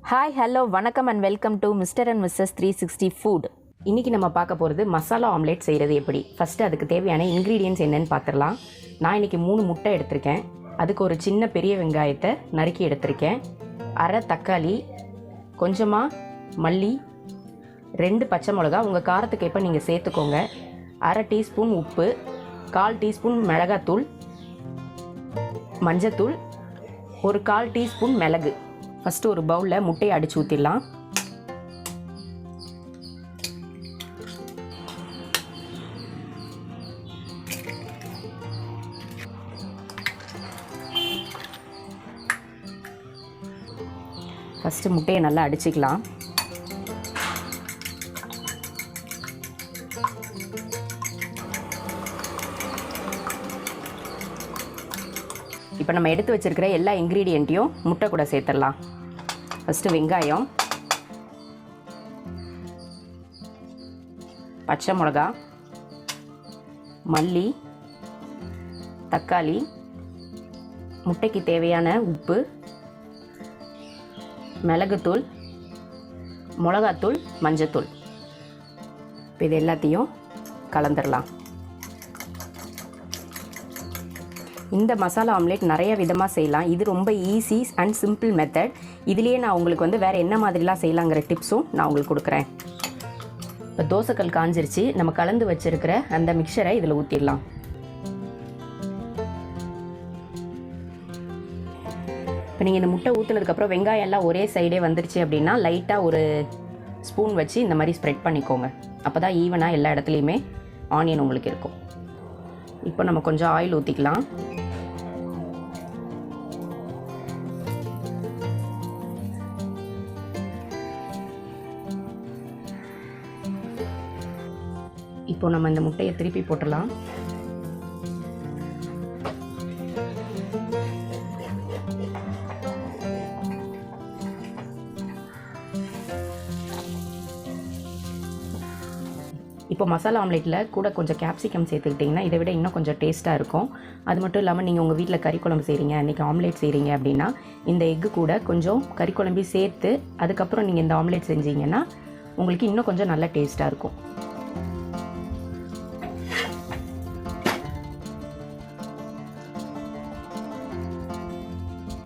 Hi hello வணக்கம் and welcome to mister and missus 360 food. இன்றைக்கி நம்ம பார்க்க போகிறது மசாலா ஆம்லேட் செய்கிறது எப்படி. ஃபஸ்ட்டு அதுக்கு தேவையான இன்க்ரீடியன்ட்ஸ் என்னென்னு பார்த்துடலாம். நான் இன்றைக்கி 3 முட்டை எடுத்திருக்கேன். அதுக்கு ஒரு சின்ன பெரிய வெங்காயத்தை நறுக்கி எடுத்திருக்கேன். அரை தக்காளி, கொஞ்சமாக மல்லி, 2 பச்சை மிளகா உங்கள் காரத்துக்கு ஏற்ப நீங்கள் சேர்த்துக்கோங்க. அரை டீஸ்பூன் உப்பு, 1/4 டீஸ்பூன் மிளகாத்தூள், மஞ்சத்தூள், ஒரு 1/4 டீஸ்பூன் மிளகு. ஃபஸ்ட்டு ஒரு பவுலில் முட்டையை அடித்து ஊற்றிடலாம். ஃபஸ்ட்டு முட்டையை நல்லா அடிச்சுக்கலாம். இப்போ நம்ம எடுத்து வச்சுருக்கிற எல்லா இன்க்ரீடியண்ட்டையும் முட்டை கூட சேர்த்துடலாம். ஃபஸ்ட்டு வெங்காயம், பச்சை மிளகா, மல்லி, தக்காளி, முட்டைக்கு தேவையான உப்பு, மிளகுத்தூள், மிளகாத்தூள், மஞ்சத்தூள். இப்போ இது எல்லாத்தையும் கலந்துடலாம். இந்த மசாலா ஆம்லேட் நிறைய விதமாக செய்யலாம். இது ரொம்ப ஈஸி அண்ட் சிம்பிள் மெத்தட். இதுலேயே நான் உங்களுக்கு வேறு என்ன மாதிரிலாம் செய்யலாங்கிற டிப்ஸும் நான் உங்களுக்கு கொடுக்குறேன். இப்போ தோசைக்கல் காஞ்சிருச்சு. நம்ம கலந்து வச்சுருக்கிற அந்த மிக்சரை இதில் ஊற்றிடலாம். இப்போ நீங்கள் இந்த முட்டை ஊற்றுனதுக்கப்புறம் வெங்காயம் எல்லாம் ஒரே சைடே வந்துருச்சு அப்படின்னா லைட்டாக ஒரு ஸ்பூன் வச்சு இந்த மாதிரி ஸ்ப்ரெட் பண்ணிக்கோங்க. அப்போ தான் ஈவனாக எல்லா இடத்துலையுமே ஆனியன் உங்களுக்கு இருக்கும். இப்போ நம்ம கொஞ்சம் ஆயில் ஊற்றிக்கலாம். இப்போ நம்ம இந்த முட்டையை திருப்பி போட்டுடலாம். இப்போ மசாலா ஆம்லேட்டில் கூட கொஞ்சம் கேப்சிகம் சேர்த்துக்கிட்டிங்கன்னா இதை விட இன்னும் கொஞ்சம் டேஸ்ட்டாக இருக்கும். அது மட்டும் இல்லாமல் நீங்கள் உங்கள் வீட்டில் கறி குழம்பு செய்கிறீங்க, அன்றைக்கி ஆம்லேட் செய்கிறீங்க அப்படின்னா இந்த எக்கு கூட கொஞ்சம் கறி குழம்பு சேர்த்து அதுக்கப்புறம் நீங்கள் இந்த ஆம்லேட் செஞ்சீங்கன்னா உங்களுக்கு இன்னும் கொஞ்சம் நல்ல டேஸ்ட்டாக இருக்கும்.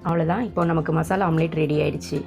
அவ்வளோதான். இப்போ நமக்கு மசாலா ஆம்லேட் ரெடி ஆயிடுச்சு.